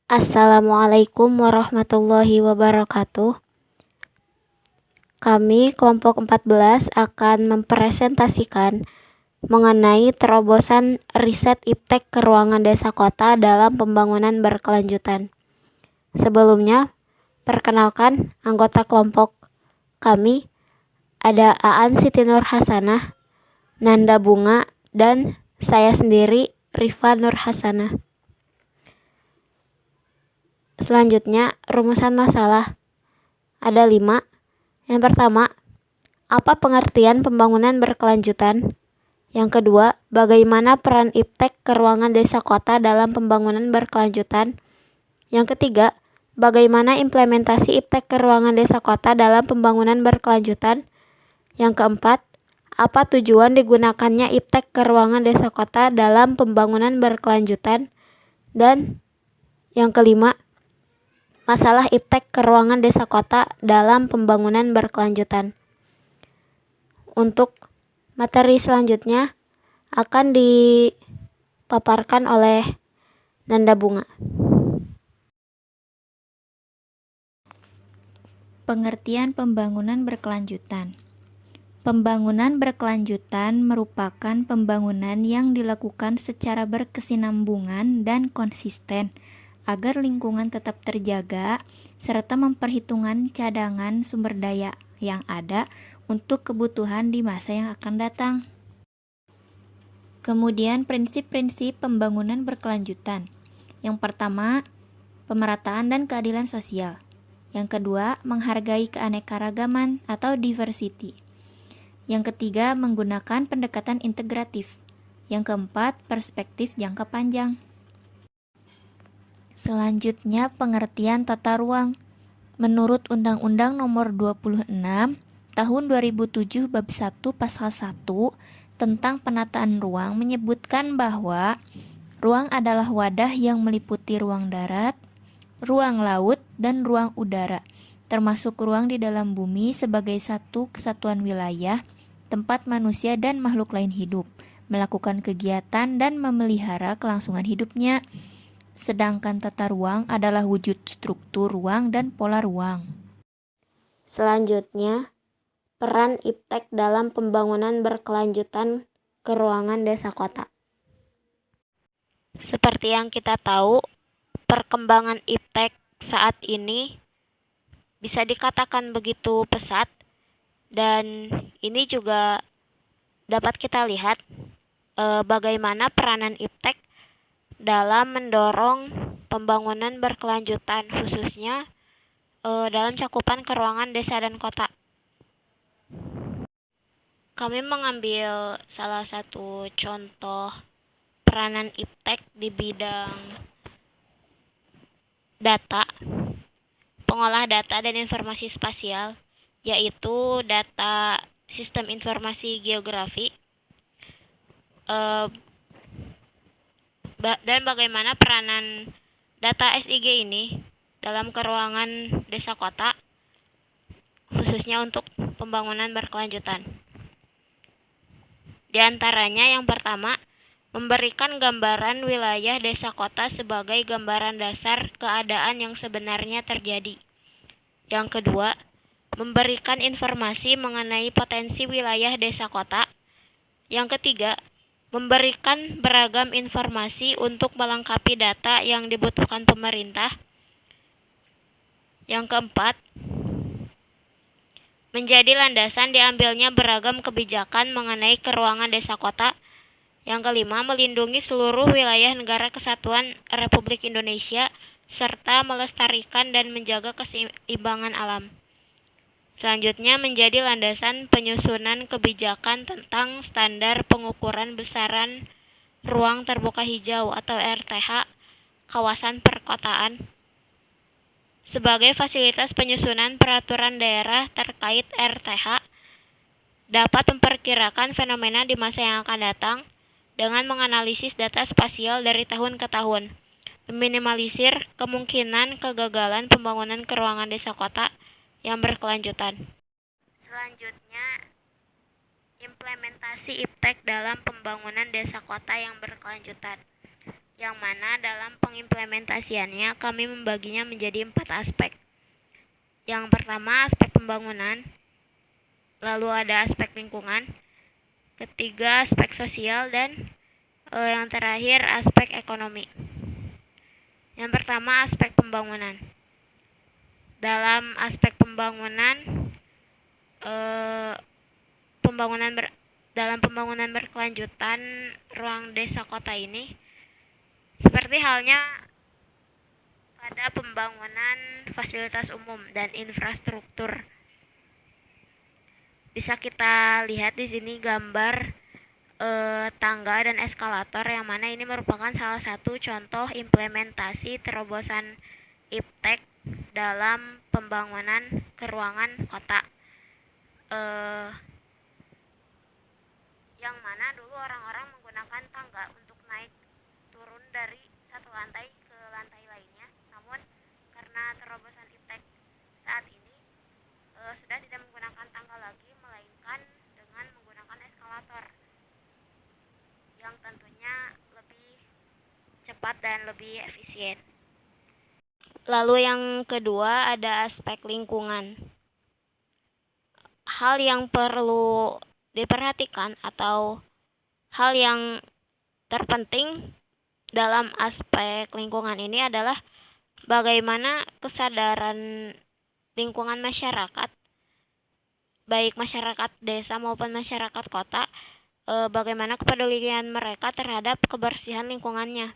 Assalamualaikum warahmatullahi wabarakatuh. Kami kelompok 14 akan mempresentasikan mengenai terobosan riset IPTEK ke ruangan desa kota dalam pembangunan berkelanjutan. Sebelumnya, perkenalkan anggota kelompok kami ada Aan Siti Nur Hasanah, Nanda Bunga, dan saya sendiri Rifa Nur Hasanah. Selanjutnya, rumusan masalah ada 5. Yang pertama, apa pengertian pembangunan berkelanjutan? Yang kedua, bagaimana peran IPTEK ke ruangan desa kota dalam pembangunan berkelanjutan? Yang ketiga, bagaimana implementasi IPTEK ke ruangan desa kota dalam pembangunan berkelanjutan? Yang keempat, apa tujuan digunakannya IPTEK ke ruangan desa kota dalam pembangunan berkelanjutan? Dan yang kelima, masalah IPTEK ke ruangan desa kota dalam pembangunan berkelanjutan. Untuk materi selanjutnya akan dipaparkan oleh Nanda Bunga. Pengertian pembangunan berkelanjutan. Pembangunan berkelanjutan merupakan pembangunan yang dilakukan secara berkesinambungan dan konsisten agar lingkungan tetap terjaga serta memperhitungkan cadangan sumber daya yang ada untuk kebutuhan di masa yang akan datang. Kemudian prinsip-prinsip pembangunan berkelanjutan. Yang pertama, pemerataan dan keadilan sosial. Yang kedua, menghargai keanekaragaman atau diversity. Yang ketiga, menggunakan pendekatan integratif. Yang keempat, perspektif jangka panjang. Selanjutnya, pengertian tata ruang. Menurut Undang-Undang Nomor 26 Tahun 2007 Bab 1 Pasal 1 tentang penataan ruang menyebutkan bahwa ruang adalah wadah yang meliputi ruang darat, ruang laut, dan ruang udara, termasuk ruang di dalam bumi sebagai satu kesatuan wilayah, tempat manusia dan makhluk lain hidup, melakukan kegiatan dan memelihara kelangsungan hidupnya. Sedangkan tata ruang adalah wujud struktur ruang dan pola ruang. Selanjutnya, peran IPTEK dalam pembangunan berkelanjutan ke ruangan desa kota. Seperti yang kita tahu, perkembangan IPTEK saat ini bisa dikatakan begitu pesat, dan ini juga dapat kita lihat bagaimana peranan IPTEK dalam mendorong pembangunan berkelanjutan, khususnya dalam cakupan ke ruangan desa dan kota. Kami mengambil salah satu contoh peranan IPTEK di bidang data, pengolah data dan informasi spasial, yaitu data sistem informasi geografi, dan bagaimana peranan data SIG ini dalam keruangan desa kota, khususnya untuk pembangunan berkelanjutan. Di antaranya yang pertama, memberikan gambaran wilayah desa kota sebagai gambaran dasar keadaan yang sebenarnya terjadi. Yang kedua, memberikan informasi mengenai potensi wilayah desa kota. Yang ketiga, memberikan beragam informasi untuk melengkapi data yang dibutuhkan pemerintah. Yang keempat, menjadi landasan diambilnya beragam kebijakan mengenai keruangan desa kota. Yang kelima, melindungi seluruh wilayah Negara Kesatuan Republik Indonesia serta melestarikan dan menjaga keseimbangan alam. Selanjutnya, menjadi landasan penyusunan kebijakan tentang standar pengukuran besaran ruang terbuka hijau atau RTH kawasan perkotaan sebagai fasilitas penyusunan peraturan daerah terkait RTH dapat memperkirakan fenomena di masa yang akan datang dengan menganalisis data spasial dari tahun ke tahun, meminimalisir kemungkinan kegagalan pembangunan keruangan desa kota yang berkelanjutan. Selanjutnya, implementasi IPTEK dalam pembangunan desa kota yang berkelanjutan. yang mana dalam pengimplementasiannya kami membaginya menjadi 4 aspek. Yang pertama aspek pembangunan, lalu ada aspek lingkungan, ketiga aspek sosial, dan yang terakhir aspek ekonomi. Yang pertama aspek pembangunan. Dalam aspek pembangunan, dalam pembangunan berkelanjutan ruang desa kota ini, seperti halnya pada pembangunan fasilitas umum dan infrastruktur. Bisa kita lihat di sini gambar tangga dan eskalator, yang mana ini merupakan salah satu contoh implementasi terobosan iptek dalam pembangunan keruangan kota. Yang mana dulu orang-orang menggunakan tangga untuk naik turun dari satu lantai ke lantai lainnya. Namun karena terobosan iptek saat ini sudah tidak menggunakan tangga lagi, melainkan dengan menggunakan eskalator yang tentunya lebih cepat dan lebih efisien. Lalu yang kedua ada aspek lingkungan. Hal yang perlu diperhatikan atau hal yang terpenting dalam aspek lingkungan ini adalah bagaimana kesadaran lingkungan masyarakat, baik masyarakat desa maupun masyarakat kota, bagaimana kepedulian mereka terhadap kebersihan lingkungannya.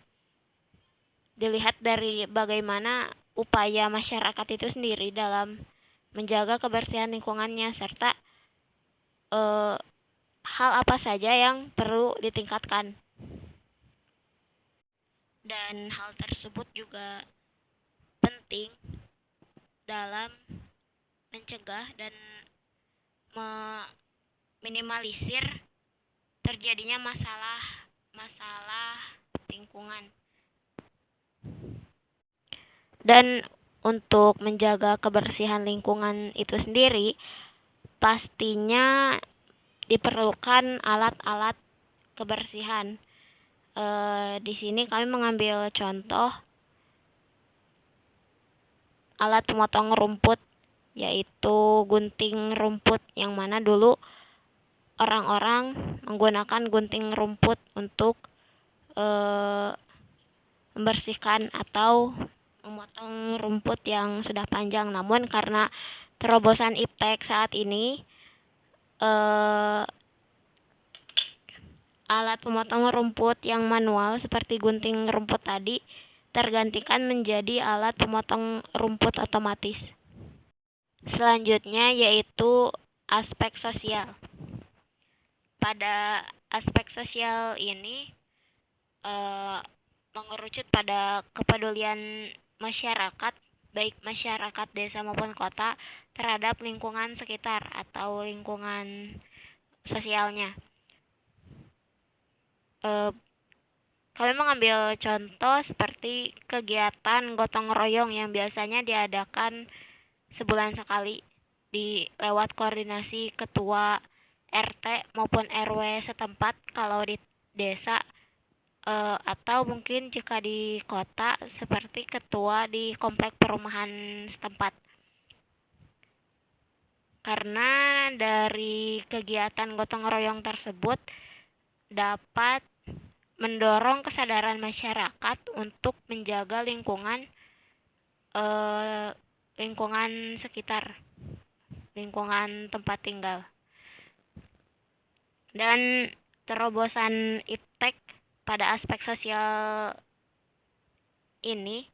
Dilihat dari bagaimana upaya masyarakat itu sendiri dalam menjaga kebersihan lingkungannya, serta hal apa saja yang perlu ditingkatkan. Dan hal tersebut juga penting dalam mencegah dan meminimalisir terjadinya masalah lingkungan. Dan untuk menjaga kebersihan lingkungan itu sendiri, pastinya diperlukan alat-alat kebersihan. Di sini kami mengambil contoh alat pemotong rumput, yaitu gunting rumput, yang mana dulu orang-orang menggunakan gunting rumput untuk membersihkan atau memotong rumput yang sudah panjang. Namun karena terobosan iptek saat ini, alat pemotong rumput yang manual seperti gunting rumput tadi tergantikan menjadi alat pemotong rumput otomatis. Selanjutnya yaitu aspek sosial. Pada aspek sosial ini mengerucut pada kepedulian masyarakat, baik masyarakat desa maupun kota, terhadap lingkungan sekitar atau lingkungan sosialnya. Kami mengambil contoh seperti kegiatan gotong royong yang biasanya diadakan sebulan sekali lewat koordinasi ketua RT maupun RW setempat kalau di desa, atau mungkin jika di kota seperti ketua di komplek perumahan setempat. Karena dari kegiatan gotong royong tersebut dapat mendorong kesadaran masyarakat untuk menjaga lingkungan sekitar, lingkungan tempat tinggal. Dan terobosan iptek pada aspek sosial ini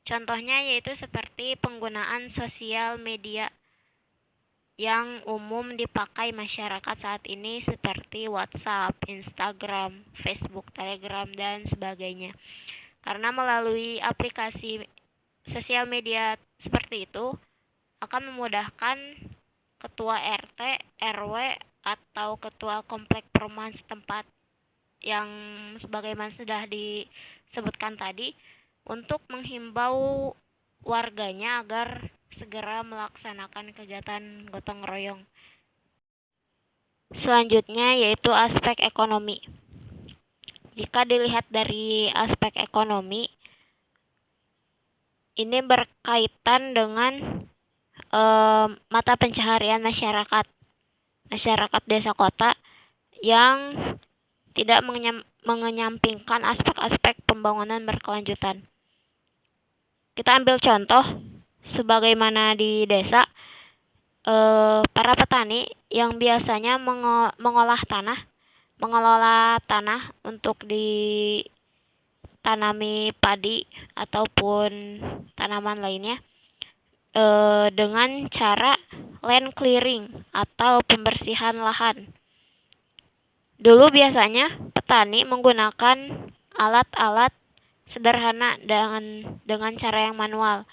contohnya yaitu seperti penggunaan sosial media yang umum dipakai masyarakat saat ini seperti WhatsApp, Instagram, Facebook, Telegram, dan sebagainya. Karena melalui aplikasi sosial media seperti itu akan memudahkan ketua RT, RW, atau ketua komplek perumahan setempat yang sebagaimana sudah disebutkan tadi untuk menghimbau warganya agar segera melaksanakan kegiatan gotong royong. Selanjutnya yaitu aspek ekonomi. jika dilihat dari aspek ekonomi, ini berkaitan dengan mata pencaharian masyarakat desa kota yang tidak mengenyampingkan aspek-aspek pembangunan berkelanjutan. Kita ambil contoh, sebagaimana di desa, para petani yang biasanya mengolah mengelola tanah untuk ditanami padi ataupun tanaman lainnya, dengan cara land clearing atau pembersihan lahan. Dulu biasanya petani menggunakan alat-alat sederhana dengan cara yang manual,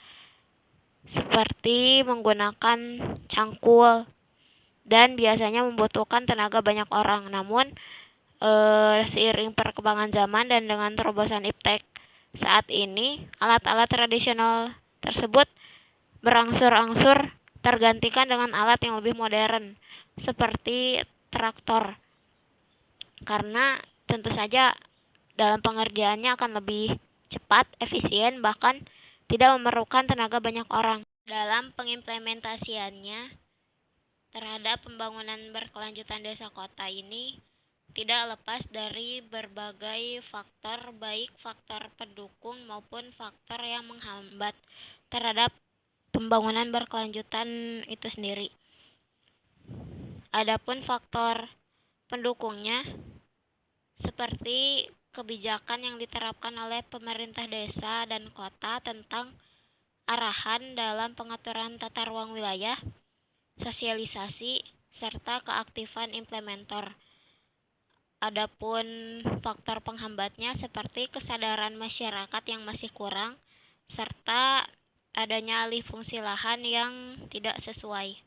seperti menggunakan cangkul, dan biasanya membutuhkan tenaga banyak orang. Namun seiring perkembangan zaman dan dengan terobosan iptek saat ini, alat-alat tradisional tersebut berangsur-angsur tergantikan dengan alat yang lebih modern seperti traktor, karena tentu saja dalam pengerjaannya akan lebih cepat, efisien, bahkan tidak memerlukan tenaga banyak orang. Dalam pengimplementasiannya terhadap pembangunan berkelanjutan desa kota ini tidak lepas dari berbagai faktor, baik faktor pendukung maupun faktor yang menghambat terhadap pembangunan berkelanjutan itu sendiri. Adapun faktor pendukungnya seperti kebijakan yang diterapkan oleh pemerintah desa dan kota tentang arahan dalam pengaturan tata ruang wilayah, sosialisasi, serta keaktifan implementer. Adapun faktor penghambatnya seperti kesadaran masyarakat yang masih kurang, serta adanya alih fungsi lahan yang tidak sesuai.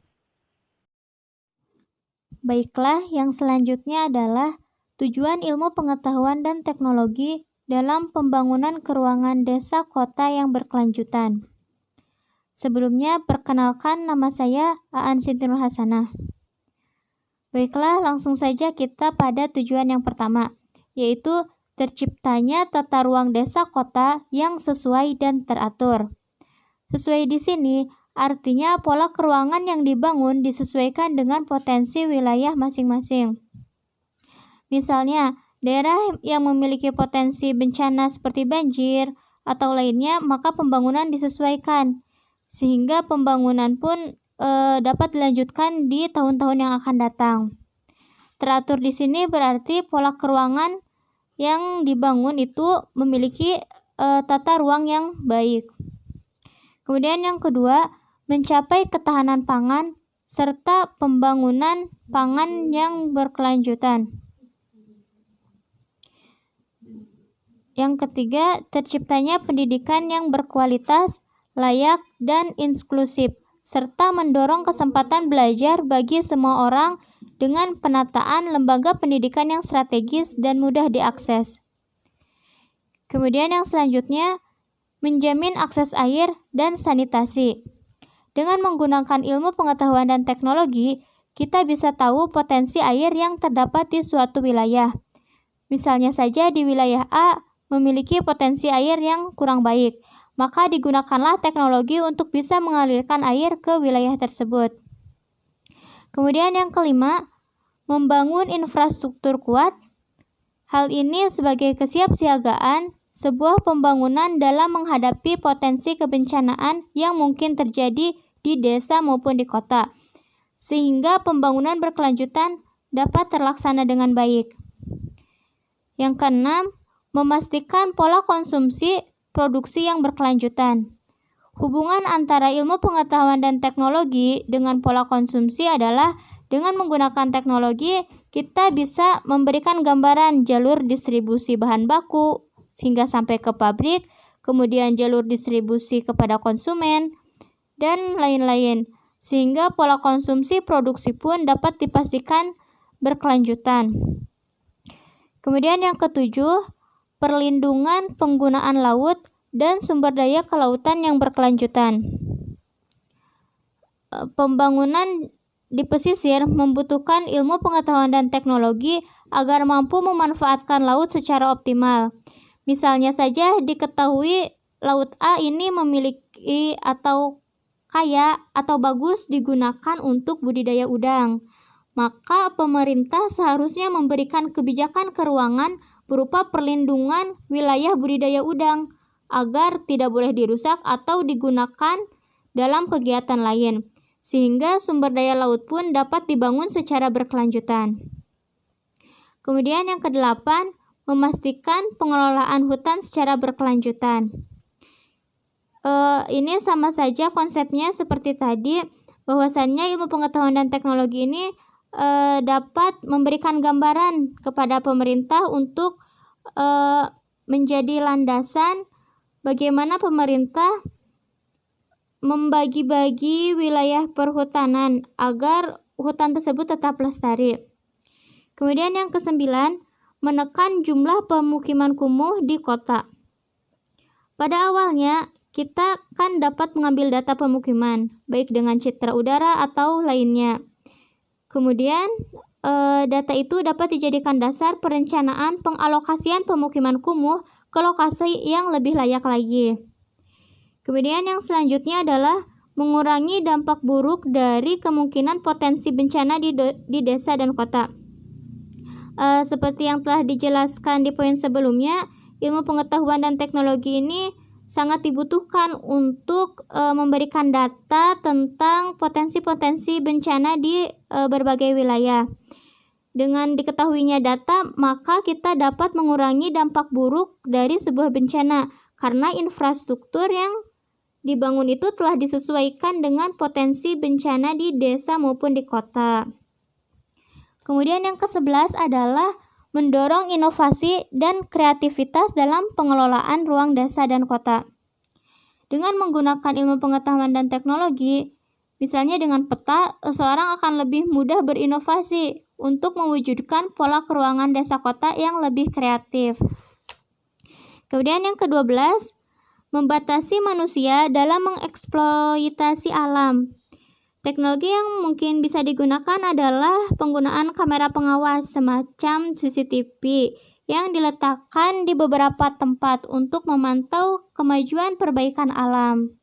Baiklah, yang selanjutnya adalah tujuan ilmu pengetahuan dan teknologi dalam pembangunan keruangan desa kota yang berkelanjutan. Sebelumnya, perkenalkan, nama saya Aan Siti Nur Hasanah. Baiklah, langsung saja kita pada tujuan yang pertama, yaitu terciptanya tata ruang desa kota yang sesuai dan teratur. Sesuai di sini artinya pola keruangan yang dibangun disesuaikan dengan potensi wilayah masing-masing. Misalnya, daerah yang memiliki potensi bencana seperti banjir atau lainnya, maka pembangunan disesuaikan, sehingga pembangunan pun dapat dilanjutkan di tahun-tahun yang akan datang. Teratur di sini berarti pola keruangan yang dibangun itu memiliki tata ruang yang baik. Kemudian yang kedua, mencapai ketahanan pangan serta pembangunan pangan yang berkelanjutan. Yang ketiga, terciptanya pendidikan yang berkualitas, layak, dan inklusif, serta mendorong kesempatan belajar bagi semua orang dengan penataan lembaga pendidikan yang strategis dan mudah diakses. Kemudian yang selanjutnya, menjamin akses air dan sanitasi. Dengan menggunakan ilmu pengetahuan dan teknologi, kita bisa tahu potensi air yang terdapat di suatu wilayah. Misalnya saja di wilayah A memiliki potensi air yang kurang baik, maka digunakanlah teknologi untuk bisa mengalirkan air ke wilayah tersebut. Kemudian yang kelima, membangun infrastruktur kuat. Hal ini sebagai kesiapsiagaan sebuah pembangunan dalam menghadapi potensi kebencanaan yang mungkin terjadi di desa maupun di kota, sehingga pembangunan berkelanjutan dapat terlaksana dengan baik. Yang keenam, memastikan pola konsumsi produksi yang berkelanjutan. Hubungan antara ilmu pengetahuan dan teknologi dengan pola konsumsi adalah dengan menggunakan teknologi, kita bisa memberikan gambaran jalur distribusi bahan baku hingga sampai ke pabrik, kemudian jalur distribusi kepada konsumen, dan lain-lain. Sehingga pola konsumsi produksi pun dapat dipastikan berkelanjutan. Kemudian yang ketujuh, perlindungan penggunaan laut dan sumber daya kelautan yang berkelanjutan. Pembangunan di pesisir membutuhkan ilmu pengetahuan dan teknologi agar mampu memanfaatkan laut secara optimal. Misalnya saja diketahui laut A ini memiliki atau kaya atau bagus digunakan untuk budidaya udang. Maka pemerintah seharusnya memberikan kebijakan keuangan berupa perlindungan wilayah budidaya udang agar tidak boleh dirusak atau digunakan dalam kegiatan lain, sehingga sumber daya laut pun dapat dibangun secara berkelanjutan. Kemudian yang kedelapan, memastikan pengelolaan hutan secara berkelanjutan. Ini sama saja konsepnya seperti tadi, bahwasannya ilmu pengetahuan dan teknologi ini dapat memberikan gambaran kepada pemerintah untuk menjadi landasan bagaimana pemerintah membagi-bagi wilayah perhutanan agar hutan tersebut tetap lestari. Kemudian yang kesembilan, menekan jumlah pemukiman kumuh di kota. Pada awalnya, kita kan dapat mengambil data pemukiman, baik dengan citra udara atau lainnya. Kemudian, data itu dapat dijadikan dasar perencanaan pengalokasian pemukiman kumuh ke lokasi yang lebih layak lagi. Kemudian yang selanjutnya adalah mengurangi dampak buruk dari kemungkinan potensi bencana di desa dan kota. Seperti yang telah dijelaskan di poin sebelumnya, ilmu pengetahuan dan teknologi ini sangat dibutuhkan untuk memberikan data tentang potensi-potensi bencana di berbagai wilayah. Dengan diketahuinya data, maka kita dapat mengurangi dampak buruk dari sebuah bencana karena infrastruktur yang dibangun itu telah disesuaikan dengan potensi bencana di desa maupun di kota. Kemudian yang ke-11 adalah mendorong inovasi dan kreativitas dalam pengelolaan ruang desa dan kota. Dengan menggunakan ilmu pengetahuan dan teknologi, misalnya dengan peta, seseorang akan lebih mudah berinovasi untuk mewujudkan pola keruangan desa kota yang lebih kreatif. Kemudian yang ke-12, membatasi manusia dalam mengeksploitasi alam. Teknologi yang mungkin bisa digunakan adalah penggunaan kamera pengawas semacam CCTV yang diletakkan di beberapa tempat untuk memantau kemajuan perbaikan alam.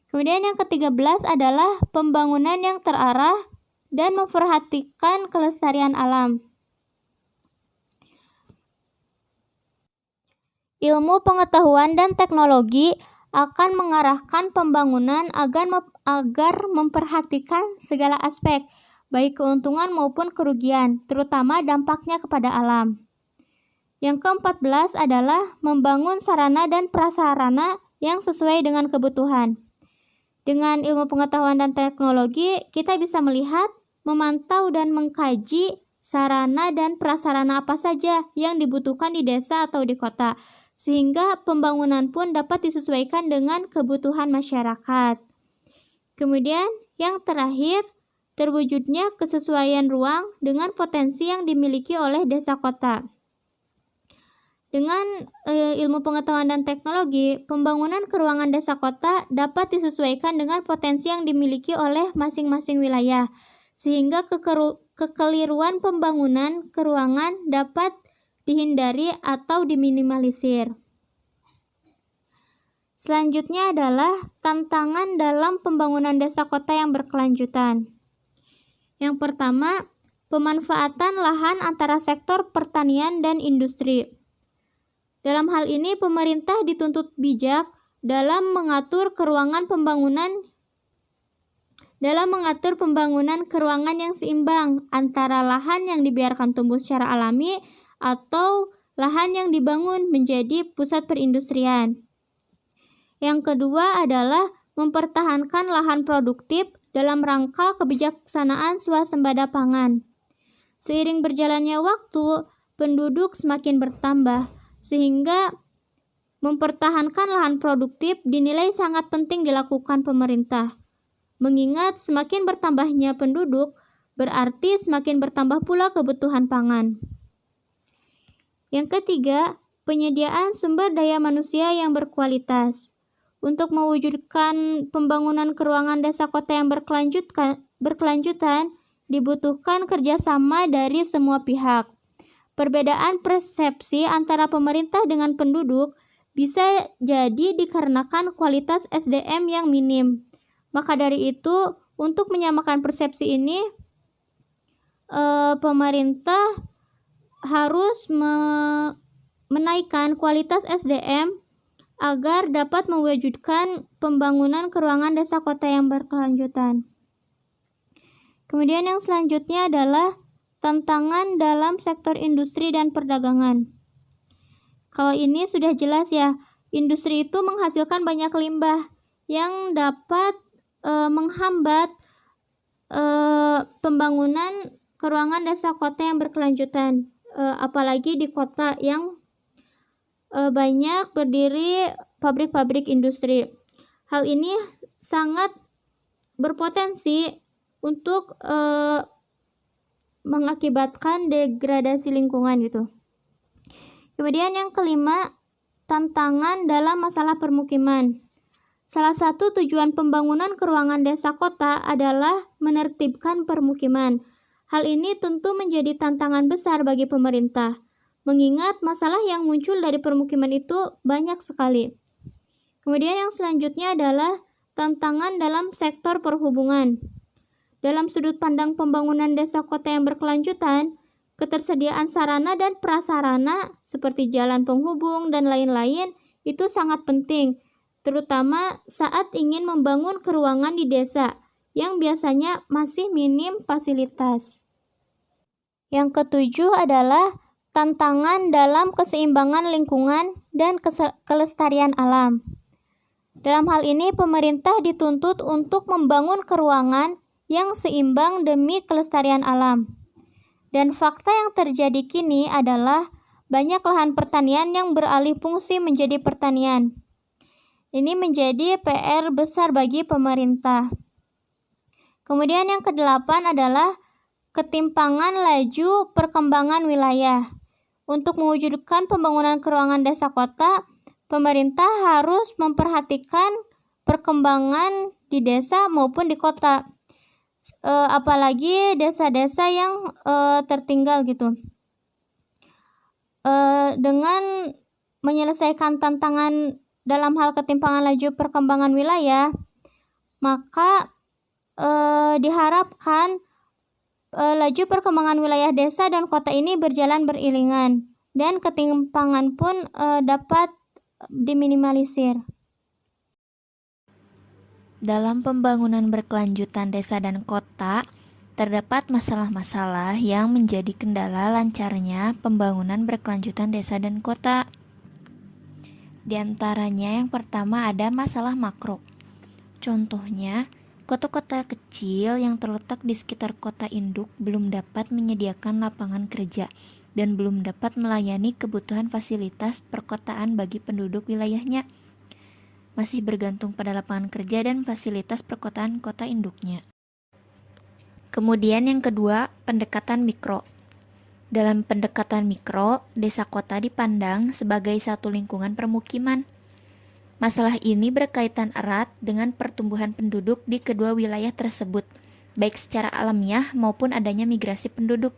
Kemudian yang ke-13 adalah pembangunan yang terarah dan memperhatikan kelestarian alam. Ilmu pengetahuan dan teknologi akan mengarahkan pembangunan agar memperhatikan segala aspek, baik keuntungan maupun kerugian, terutama dampaknya kepada alam. Yang ke-14 adalah membangun sarana dan prasarana yang sesuai dengan kebutuhan. Dengan ilmu pengetahuan dan teknologi, kita bisa melihat, memantau, dan mengkaji sarana dan prasarana apa saja yang dibutuhkan di desa atau di kota, sehingga pembangunan pun dapat disesuaikan dengan kebutuhan masyarakat. Kemudian, yang terakhir, terwujudnya kesesuaian ruang dengan potensi yang dimiliki oleh desa kota. Dengan ilmu pengetahuan dan teknologi, pembangunan keruangan desa kota dapat disesuaikan dengan potensi yang dimiliki oleh masing-masing wilayah, sehingga kekeliruan pembangunan keruangan dapat dihindari atau diminimalisir. Selanjutnya adalah tantangan dalam pembangunan desa kota yang berkelanjutan. Yang pertama, pemanfaatan lahan antara sektor pertanian dan industri. Dalam hal ini, pemerintah dituntut bijak dalam mengatur pembangunan keruangan yang seimbang antara lahan yang dibiarkan tumbuh secara alami atau lahan yang dibangun menjadi pusat perindustrian. Yang kedua adalah mempertahankan lahan produktif dalam rangka kebijaksanaan swasembada pangan. Seiring berjalannya waktu, penduduk semakin bertambah, sehingga mempertahankan lahan produktif dinilai sangat penting dilakukan pemerintah. Mengingat semakin bertambahnya penduduk, berarti semakin bertambah pula kebutuhan pangan. Yang ketiga, penyediaan sumber daya manusia yang berkualitas. Untuk mewujudkan pembangunan keruangan desa kota yang berkelanjutan, dibutuhkan kerjasama dari semua pihak. Perbedaan persepsi antara pemerintah dengan penduduk bisa jadi dikarenakan kualitas SDM yang minim. Maka dari itu, untuk menyamakan persepsi ini, pemerintah harus menaikkan kualitas SDM agar dapat mewujudkan pembangunan keruangan desa kota yang berkelanjutan. Kemudian yang selanjutnya adalah tantangan dalam sektor industri dan perdagangan. Kalau ini sudah jelas ya, industri itu menghasilkan banyak limbah yang dapat menghambat pembangunan keruangan desa kota yang berkelanjutan, apalagi di kota yang banyak berdiri pabrik-pabrik industri. Hal ini sangat berpotensi untuk mengakibatkan degradasi lingkungan gitu. Kemudian yang kelima, tantangan dalam masalah permukiman. Salah satu tujuan pembangunan keruangan desa kota adalah menertibkan permukiman. Hal ini tentu menjadi tantangan besar bagi pemerintah, mengingat masalah yang muncul dari permukiman itu banyak sekali. Kemudian yang selanjutnya adalah tantangan dalam sektor perhubungan. Dalam sudut pandang pembangunan desa kota yang berkelanjutan, ketersediaan sarana dan prasarana seperti jalan penghubung dan lain-lain itu sangat penting, terutama saat ingin membangun keruangan di desa yang biasanya masih minim fasilitas. Yang ketujuh adalah tantangan dalam keseimbangan lingkungan dan kelestarian alam. Dalam hal ini, pemerintah dituntut untuk membangun keruangan yang seimbang demi kelestarian alam. Dan fakta yang terjadi kini adalah banyak lahan pertanian yang beralih fungsi menjadi pertanian. Ini menjadi PR besar bagi pemerintah. Kemudian yang kedelapan adalah ketimpangan laju perkembangan wilayah. Untuk mewujudkan pembangunan keruangan desa kota, pemerintah harus memperhatikan perkembangan di desa maupun di kota. Apalagi desa-desa yang tertinggal gitu. Dengan menyelesaikan tantangan dalam hal ketimpangan laju perkembangan wilayah, maka diharapkan laju perkembangan wilayah desa dan kota ini berjalan beriringan dan ketimpangan pun dapat diminimalisir. Dalam pembangunan berkelanjutan desa dan kota, terdapat masalah-masalah yang menjadi kendala lancarnya pembangunan berkelanjutan desa dan kota. Di antaranya yang pertama ada masalah makro. Contohnya, kota-kota kecil yang terletak di sekitar kota induk belum dapat menyediakan lapangan kerja dan belum dapat melayani kebutuhan fasilitas perkotaan bagi penduduk wilayahnya. Masih bergantung pada lapangan kerja dan fasilitas perkotaan kota induknya. Kemudian yang kedua, pendekatan mikro. Dalam pendekatan mikro, desa kota dipandang sebagai satu lingkungan permukiman. Masalah ini berkaitan erat dengan pertumbuhan penduduk di kedua wilayah tersebut, baik secara alamiah maupun adanya migrasi penduduk.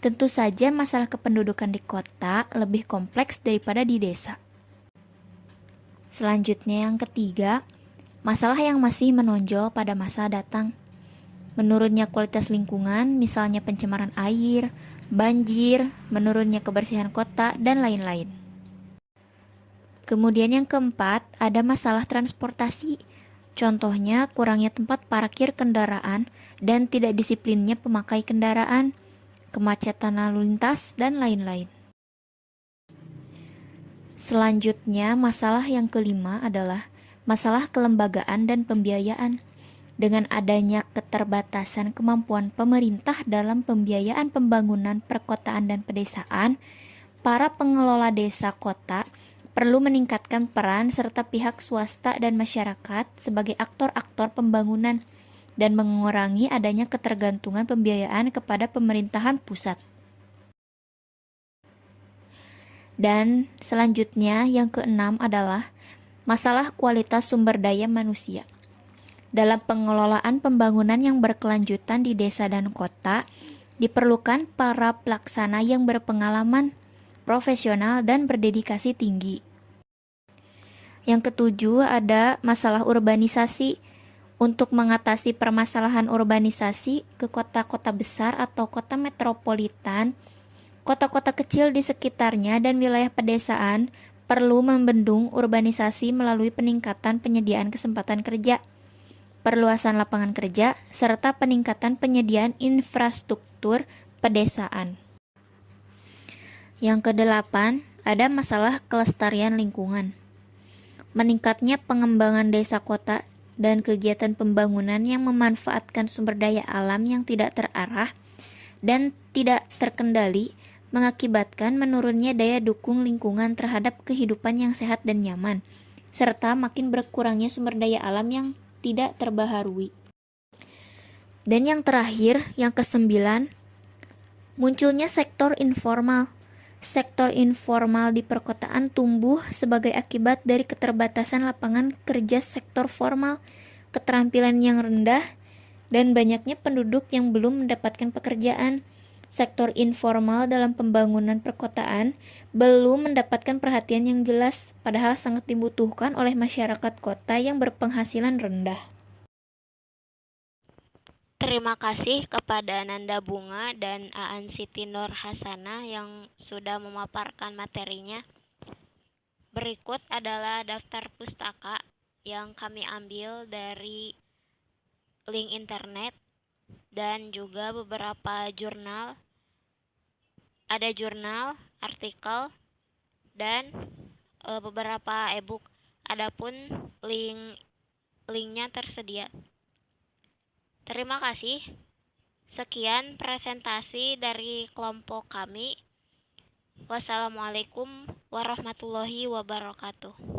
Tentu saja masalah kependudukan di kota lebih kompleks daripada di desa. Selanjutnya yang ketiga, masalah yang masih menonjol pada masa datang. Menurunnya kualitas lingkungan, misalnya pencemaran air, banjir, menurunnya kebersihan kota, dan lain-lain. Kemudian yang keempat, ada masalah transportasi. Contohnya kurangnya tempat parkir kendaraan dan tidak disiplinnya pemakai kendaraan, kemacetan lalu lintas, dan lain-lain. Selanjutnya, masalah yang kelima adalah masalah kelembagaan dan pembiayaan. Dengan adanya keterbatasan kemampuan pemerintah dalam pembiayaan pembangunan perkotaan dan pedesaan, para pengelola desa kota perlu meningkatkan peran serta pihak swasta dan masyarakat sebagai aktor-aktor pembangunan dan mengurangi adanya ketergantungan pembiayaan kepada pemerintahan pusat. Dan selanjutnya yang keenam adalah masalah kualitas sumber daya manusia. Dalam pengelolaan pembangunan yang berkelanjutan di desa dan kota, Diperlukan para pelaksana yang berpengalaman, profesional, dan berdedikasi tinggi. Yang ketujuh ada masalah urbanisasi. Untuk mengatasi permasalahan urbanisasi ke kota-kota besar atau kota metropolitan, kota-kota kecil di sekitarnya dan wilayah pedesaan perlu membendung urbanisasi melalui peningkatan penyediaan kesempatan kerja, perluasan lapangan kerja, serta peningkatan penyediaan infrastruktur pedesaan. Yang kedelapan, ada masalah kelestarian lingkungan. Meningkatnya pengembangan desa kota dan kegiatan pembangunan yang memanfaatkan sumber daya alam yang tidak terarah dan tidak terkendali mengakibatkan menurunnya daya dukung lingkungan terhadap kehidupan yang sehat dan nyaman, serta makin berkurangnya sumber daya alam yang tidak terbaharui. Dan yang terakhir, yang kesembilan, munculnya sektor informal. Sektor informal di perkotaan tumbuh sebagai akibat dari keterbatasan lapangan kerja sektor formal, keterampilan yang rendah, dan banyaknya penduduk yang belum mendapatkan pekerjaan. Sektor informal dalam pembangunan perkotaan belum mendapatkan perhatian yang jelas, padahal sangat dibutuhkan oleh masyarakat kota yang berpenghasilan rendah. Terima kasih kepada Nanda Bunga dan Aan Siti Nur Hasanah yang sudah memaparkan materinya. Berikut adalah daftar pustaka yang kami ambil dari link internet dan juga beberapa jurnal. Ada jurnal, artikel, dan beberapa e-book. Adapun linknya tersedia. Terima kasih. Sekian presentasi dari kelompok kami. Wassalamualaikum warahmatullahi wabarakatuh.